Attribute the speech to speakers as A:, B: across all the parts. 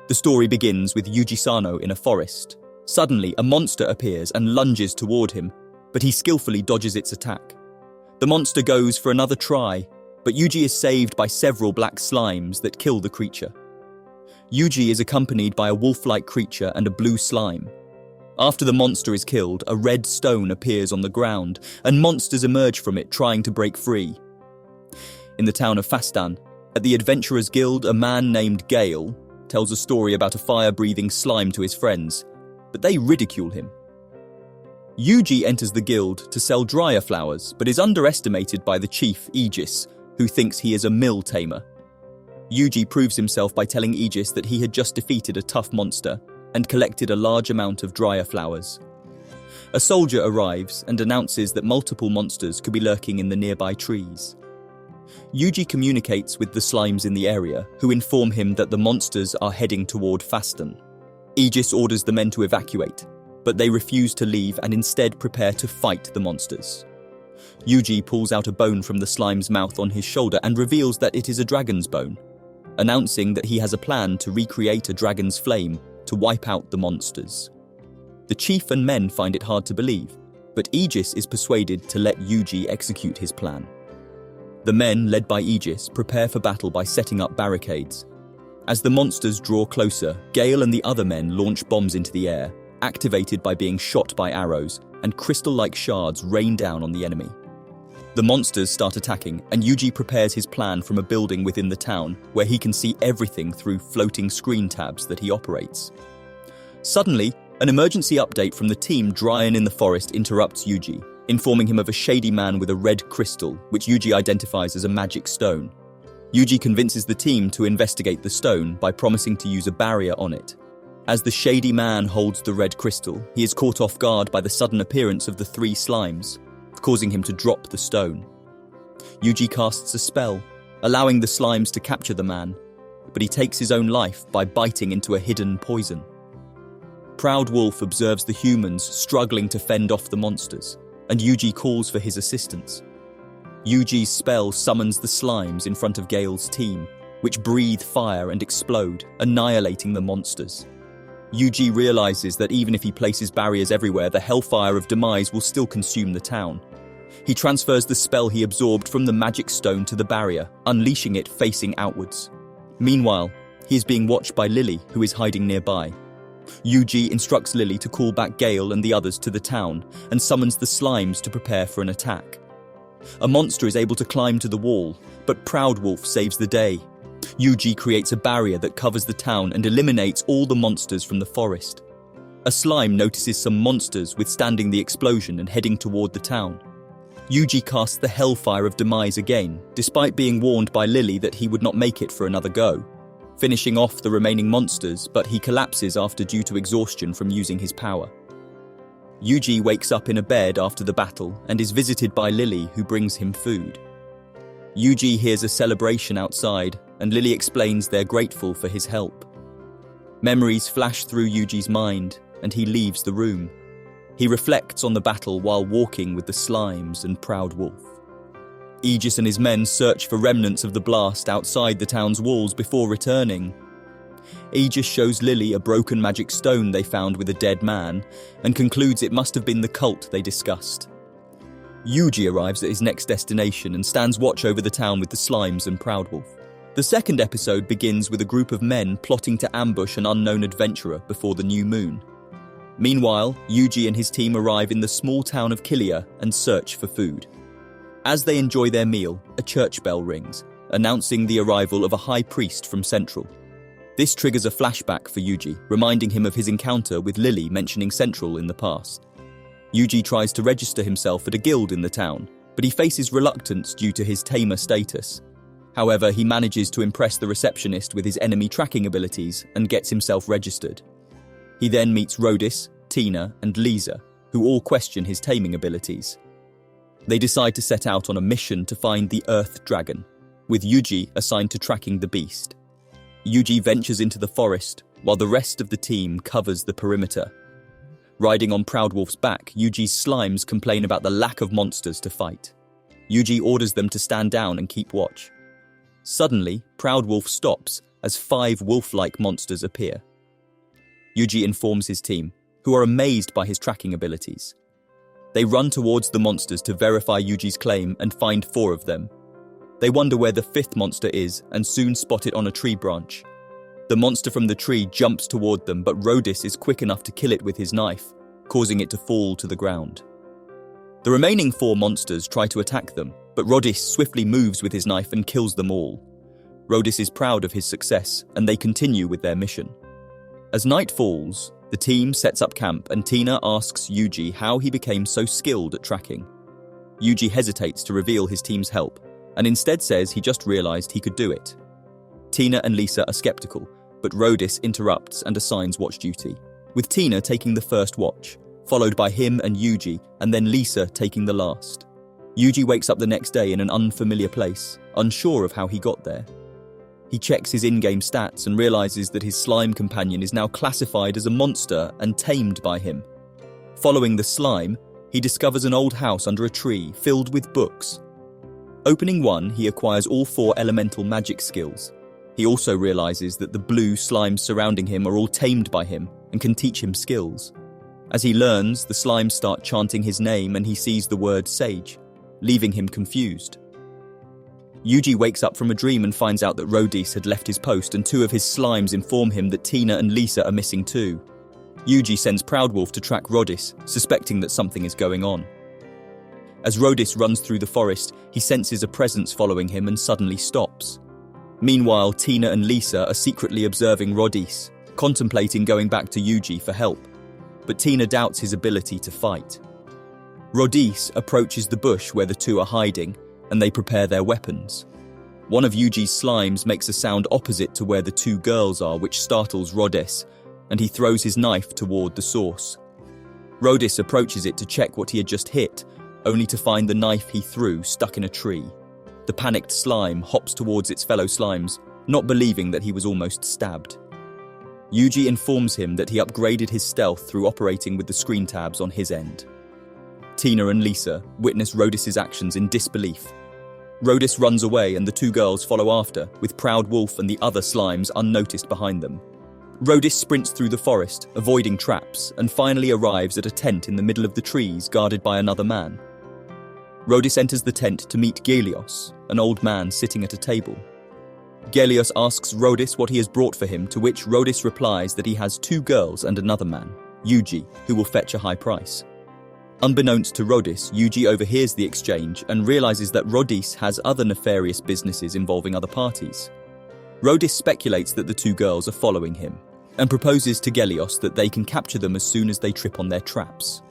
A: The story begins with Yuji Sano in a forest. Suddenly, a monster appears and lunges toward him, but he skillfully dodges its attack. The monster goes for another try, but Yuji is saved by several black slimes that kill the creature. Yuji is accompanied by a wolf-like creature and a blue slime. After the monster is killed, a red stone appears on the ground, and monsters emerge from it trying to break free. In the town of Fastan, at the Adventurers Guild, a man named Gale tells a story about a fire-breathing slime to his friends, but they ridicule him. Yuji enters the guild to sell dryer flowers, but is underestimated by the chief, Aegis, who thinks he is a mill tamer. Yuji proves himself by telling Aegis that he had just defeated a tough monster and collected a large amount of dryer flowers. A soldier arrives and announces that multiple monsters could be lurking in the nearby trees. Yuji communicates with the slimes in the area, who inform him that the monsters are heading toward Fastan. Aegis orders the men to evacuate, but they refuse to leave and instead prepare to fight the monsters. Yuji pulls out a bone from the slime's mouth on his shoulder and reveals that it is a dragon's bone, announcing that he has a plan to recreate a dragon's flame to wipe out the monsters. The chief and men find it hard to believe, but Aegis is persuaded to let Yuji execute his plan. The men, led by Aegis, prepare for battle by setting up barricades. As the monsters draw closer, Gale and the other men launch bombs into the air, activated by being shot by arrows, and crystal-like shards rain down on the enemy. The monsters start attacking, and Yuji prepares his plan from a building within the town, where he can see everything through floating screen tabs that he operates. Suddenly, an emergency update from the team Dryan in the forest interrupts Yuji, informing him of a shady man with a red crystal, which Yuji identifies as a magic stone. Yuji convinces the team to investigate the stone by promising to use a barrier on it. As the shady man holds the red crystal, he is caught off guard by the sudden appearance of the three slimes, causing him to drop the stone. Yuji casts a spell, allowing the slimes to capture the man, but he takes his own life by biting into a hidden poison. Proud Wolf observes the humans struggling to fend off the monsters, and Yuji calls for his assistance. Yuji's spell summons the slimes in front of Gale's team, which breathe fire and explode, annihilating the monsters. Yuji realizes that even if he places barriers everywhere, the hellfire of demise will still consume the town. He transfers the spell he absorbed from the magic stone to the barrier, unleashing it facing outwards. Meanwhile, he is being watched by Lily, who is hiding nearby. Yuji instructs Lily to call back Gale and the others to the town, and summons the slimes to prepare for an attack. A monster is able to climb to the wall, but Proud Wolf saves the day. Yuji creates a barrier that covers the town and eliminates all the monsters from the forest. A slime notices some monsters withstanding the explosion and heading toward the town. Yuji casts the Hellfire of Demise again, despite being warned by Lily that he would not make it for another go, finishing off the remaining monsters, but he collapses after due to exhaustion from using his power. Yuji wakes up in a bed after the battle and is visited by Lily, who brings him food. Yuji hears a celebration outside, and Lily explains they're grateful for his help. Memories flash through Yuji's mind, and he leaves the room. He reflects on the battle while walking with the slimes and Proud Wolf. Aegis and his men search for remnants of the blast outside the town's walls before returning. Aegis shows Lily a broken magic stone they found with a dead man, and concludes it must have been the cult they discussed. Yuji arrives at his next destination and stands watch over the town with the slimes and Proud Wolf. The second episode begins with a group of men plotting to ambush an unknown adventurer before the new moon. Meanwhile, Yuji and his team arrive in the small town of Kilia and search for food. As they enjoy their meal, a church bell rings, announcing the arrival of a high priest from Central. This triggers a flashback for Yuji, reminding him of his encounter with Lily mentioning Central in the past. Yuji tries to register himself at a guild in the town, but he faces reluctance due to his Tamer status. However, he manages to impress the receptionist with his enemy tracking abilities and gets himself registered. He then meets Rhodis, Tina, and Lisa, who all question his taming abilities. They decide to set out on a mission to find the Earth Dragon, with Yuji assigned to tracking the beast. Yuji ventures into the forest, while the rest of the team covers the perimeter. Riding on Proud Wolf's back, Yuji's slimes complain about the lack of monsters to fight. Yuji orders them to stand down and keep watch. Suddenly, Proud Wolf stops as 5 wolf-like monsters appear. Yuji informs his team, who are amazed by his tracking abilities. They run towards the monsters to verify Yuji's claim and find 4 of them. They wonder where the 5th monster is and soon spot it on a tree branch. The monster from the tree jumps toward them, but Rodis is quick enough to kill it with his knife, causing it to fall to the ground. The remaining 4 monsters try to attack them, but Rodis swiftly moves with his knife and kills them all. Rodis is proud of his success, and they continue with their mission. As night falls, the team sets up camp and Tina asks Yuji how he became so skilled at tracking. Yuji hesitates to reveal his team's help, and instead says he just realized he could do it. Tina and Lisa are skeptical, but Rodis interrupts and assigns watch duty, with Tina taking the first watch, followed by him and Yuji, and then Lisa taking the last. Yuji wakes up the next day in an unfamiliar place, unsure of how he got there. He checks his in-game stats and realizes that his slime companion is now classified as a monster and tamed by him. Following the slime, he discovers an old house under a tree filled with books. Opening one, he acquires all 4 elemental magic skills. He also realizes that the blue slimes surrounding him are all tamed by him and can teach him skills. As he learns, the slimes start chanting his name and he sees the word sage, leaving him confused. Yuji wakes up from a dream and finds out that Rodis had left his post and 2 of his slimes inform him that Tina and Lisa are missing too. Yuji sends Proudwolf to track Rodis, suspecting that something is going on. As Rodis runs through the forest, he senses a presence following him and suddenly stops. Meanwhile, Tina and Lisa are secretly observing Rodis, contemplating going back to Yuji for help. But Tina doubts his ability to fight. Rodis approaches the bush where the 2 are hiding, and they prepare their weapons. One of Yuji's slimes makes a sound opposite to where the 2 girls are, which startles Rodis, and he throws his knife toward the source. Rodis approaches it to check what he had just hit, only to find the knife he threw stuck in a tree. The panicked slime hops towards its fellow slimes, not believing that he was almost stabbed. Yuji informs him that he upgraded his stealth through operating with the screen tabs on his end. Tina and Lisa witness Rodis's actions in disbelief. Rodis runs away and the 2 girls follow after, with Proudwolf and the other slimes unnoticed behind them. Rodis sprints through the forest, avoiding traps, and finally arrives at a tent in the middle of the trees guarded by another man. Rodis enters the tent to meet Gelios, an old man sitting at a table. Gelios asks Rodis what he has brought for him, to which Rodis replies that he has 2 girls and another man, Yuji, who will fetch a high price. Unbeknownst to Rodis, Yuji overhears the exchange and realizes that Rodis has other nefarious businesses involving other parties. Rodis speculates that the 2 girls are following him, and proposes to Gelios that they can capture them as soon as they trip on their traps.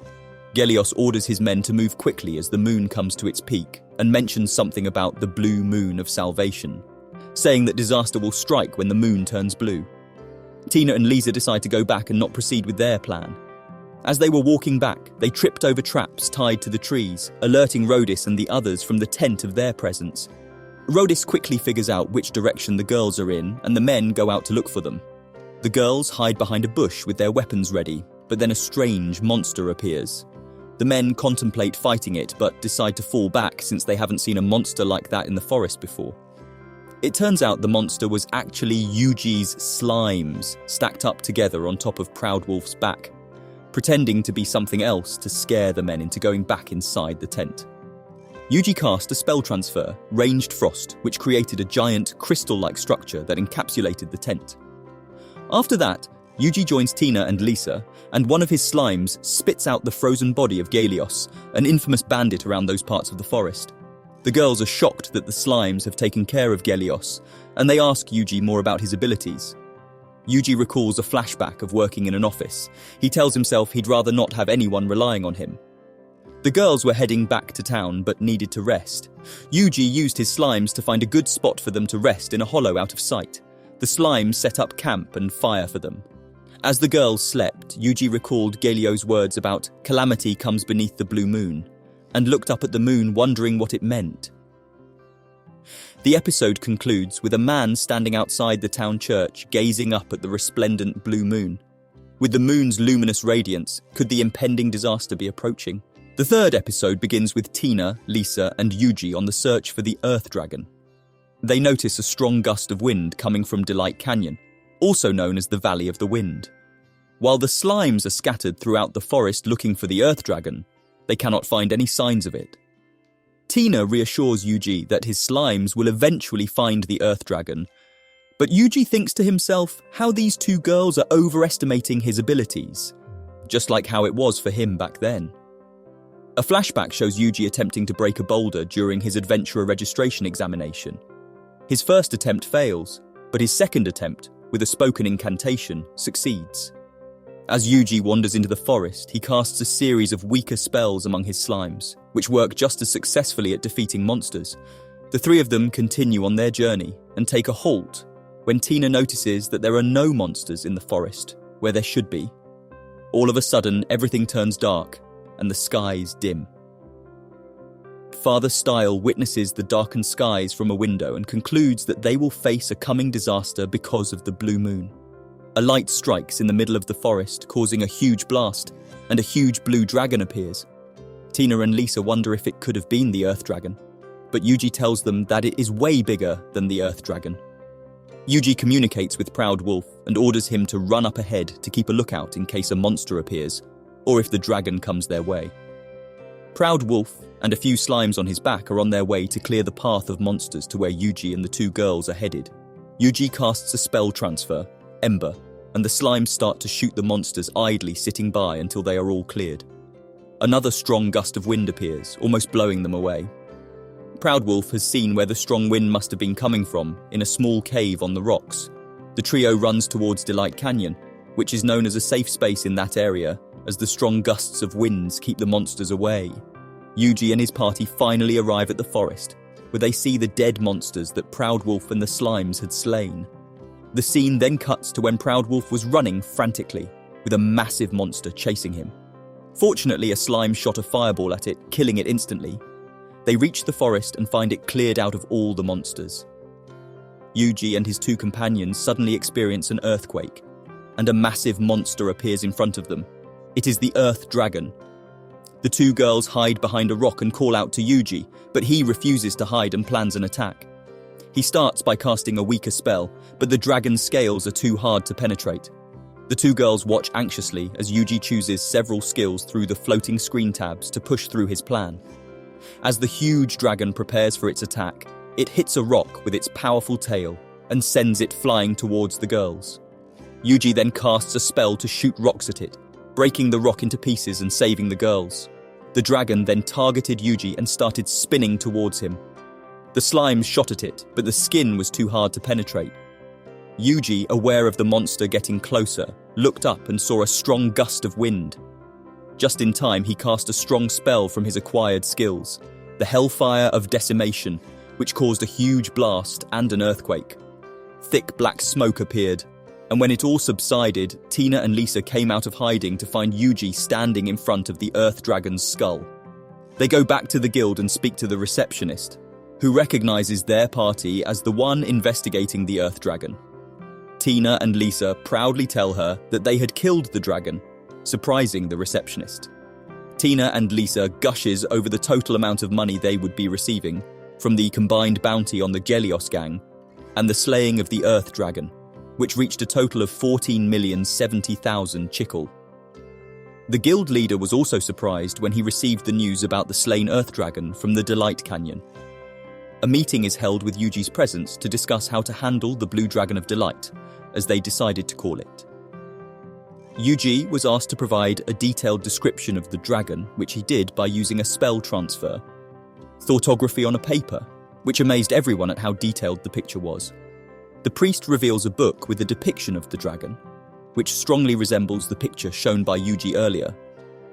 A: Gelios orders his men to move quickly as the moon comes to its peak, and mentions something about the blue moon of salvation, saying that disaster will strike when the moon turns blue. Tina and Lisa decide to go back and not proceed with their plan. As they were walking back, they tripped over traps tied to the trees, alerting Rodis and the others from the tent of their presence. Rodis quickly figures out which direction the girls are in, and the men go out to look for them. The girls hide behind a bush with their weapons ready, but then a strange monster appears. The men contemplate fighting it, but decide to fall back since they haven't seen a monster like that in the forest before. It turns out the monster was actually Yuji's slimes, stacked up together on top of Proudwolf's back, pretending to be something else to scare the men into going back inside the tent. Yuji cast a spell transfer, Ranged Frost, which created a giant crystal-like structure that encapsulated the tent. After that, Yuji joins Tina and Lisa, and one of his slimes spits out the frozen body of Gelios, an infamous bandit around those parts of the forest. The girls are shocked that the slimes have taken care of Gelios, and they ask Yuji more about his abilities. Yuji recalls a flashback of working in an office. He tells himself he'd rather not have anyone relying on him. The girls were heading back to town but needed to rest. Yuji used his slimes to find a good spot for them to rest in a hollow out of sight. The slimes set up camp and fire for them. As the girls slept, Yuji recalled Gelios' words about calamity comes beneath the blue moon, and looked up at the moon wondering what it meant. The episode concludes with a man standing outside the town church gazing up at the resplendent blue moon. With the moon's luminous radiance, could the impending disaster be approaching? The 3rd episode begins with Tina, Lisa, and Yuji on the search for the Earth Dragon. They notice a strong gust of wind coming from Delight Canyon, also known as the Valley of the Wind. While the slimes are scattered throughout the forest looking for the Earth Dragon, they cannot find any signs of it. Tina reassures Yuji that his slimes will eventually find the Earth Dragon, but Yuji thinks to himself how these two girls are overestimating his abilities, just like how it was for him back then. A flashback shows Yuji attempting to break a boulder during his adventurer registration examination. His first attempt fails, but his second attempt, with a spoken incantation, succeeds. As Yuji wanders into the forest, he casts a series of weaker spells among his slimes, which work just as successfully at defeating monsters. The three of them continue on their journey and take a halt when Tina notices that there are no monsters in the forest where there should be. All of a sudden, everything turns dark and the skies dim. Father Style witnesses the darkened skies from a window and concludes that they will face a coming disaster because of the blue moon. A light strikes in the middle of the forest, causing a huge blast, and a huge blue dragon appears. Tina and Lisa wonder if it could have been the Earth Dragon, but Yuji tells them that it is way bigger than the Earth Dragon. Yuji communicates with Proud Wolf and orders him to run up ahead to keep a lookout in case a monster appears, or if the dragon comes their way. Proud Wolf and a few slimes on his back are on their way to clear the path of monsters to where Yuji and the two girls are headed. Yuji casts a spell transfer, Ember, and the slimes start to shoot the monsters idly sitting by until they are all cleared. Another strong gust of wind appears, almost blowing them away. Proud Wolf has seen where the strong wind must have been coming from, in a small cave on the rocks. The trio runs towards Delight Canyon, which is known as a safe space in that area, as the strong gusts of winds keep the monsters away. Yuji and his party finally arrive at the forest, where they see the dead monsters that Proud Wolf and the slimes had slain. The scene then cuts to when Proud Wolf was running frantically, with a massive monster chasing him. Fortunately, a slime shot a fireball at it, killing it instantly. They reach the forest and find it cleared out of all the monsters. Yuji and his two companions suddenly experience an earthquake, and a massive monster appears in front of them. It is the Earth Dragon. The two girls hide behind a rock and call out to Yuji, but he refuses to hide and plans an attack. He starts by casting a weaker spell, but the dragon's scales are too hard to penetrate. The two girls watch anxiously as Yuji chooses several skills through the floating screen tabs to push through his plan. As the huge dragon prepares for its attack, it hits a rock with its powerful tail and sends it flying towards the girls. Yuji then casts a spell to shoot rocks at it, breaking the rock into pieces and saving the girls. The dragon then targeted Yuji and started spinning towards him. The slimes shot at it, but the skin was too hard to penetrate. Yuji, aware of the monster getting closer, looked up and saw a strong gust of wind. Just in time, he cast a strong spell from his acquired skills, the Hellfire of Decimation, which caused a huge blast and an earthquake. Thick black smoke appeared, and when it all subsided, Tina and Lisa came out of hiding to find Yuji standing in front of the Earth Dragon's skull. They go back to the guild and speak to the receptionist, who recognizes their party as the one investigating the Earth Dragon. Tina and Lisa proudly tell her that they had killed the dragon, surprising the receptionist. Tina and Lisa gushes over the total amount of money they would be receiving from the combined bounty on the Gelios gang and the slaying of the Earth Dragon, which reached a total of 14,070,000 chickle. The guild leader was also surprised when he received the news about the slain Earth Dragon from the Delight Canyon. A meeting is held with Yuji's presence to discuss how to handle the Blue Dragon of Delight, as they decided to call it. Yuji was asked to provide a detailed description of the dragon, which he did by using a spell transfer. Thoughtography on a paper, which amazed everyone at how detailed the picture was. The priest reveals a book with a depiction of the dragon, which strongly resembles the picture shown by Yuji earlier.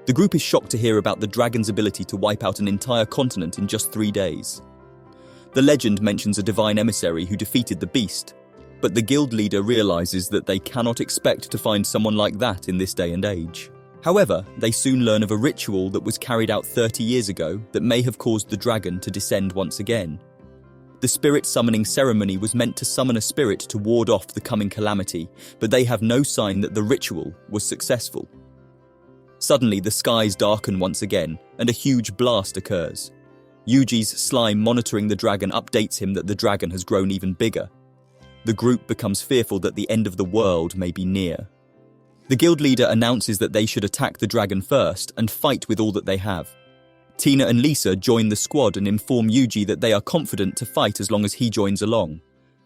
A: The group is shocked to hear about the dragon's ability to wipe out an entire continent in just 3 days. The legend mentions a divine emissary who defeated the beast, but the guild leader realizes that they cannot expect to find someone like that in this day and age. However, they soon learn of a ritual that was carried out 30 years ago that may have caused the dragon to descend once again. The spirit summoning ceremony was meant to summon a spirit to ward off the coming calamity, but they have no sign that the ritual was successful. Suddenly, the skies darken once again, and a huge blast occurs. Yuji's slime monitoring the dragon updates him that the dragon has grown even bigger. The group becomes fearful that the end of the world may be near. The guild leader announces that they should attack the dragon first and fight with all that they have. Tina and Lisa join the squad and inform Yuji that they are confident to fight as long as he joins along.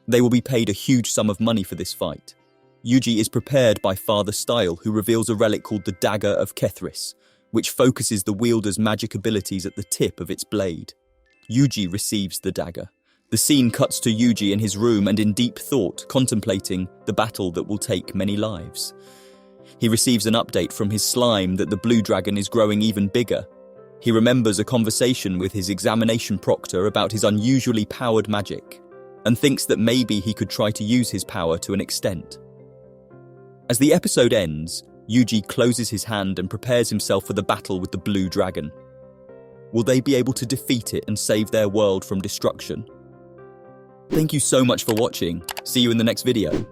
A: They will be paid a huge sum of money for this fight. Yuji is prepared by Father Style, who reveals a relic called the Dagger of Kethris, which focuses the wielder's magic abilities at the tip of its blade. Yuji receives the dagger. The scene cuts to Yuji in his room and in deep thought, contemplating the battle that will take many lives. He receives an update from his slime that the blue dragon is growing even bigger. He remembers a conversation with his examination proctor about his unusually powered magic, and thinks that maybe he could try to use his power to an extent. As the episode ends, Yuji closes his hand and prepares himself for the battle with the blue dragon. Will they be able to defeat it and save their world from destruction? Thank you so much for watching. See you in the next video.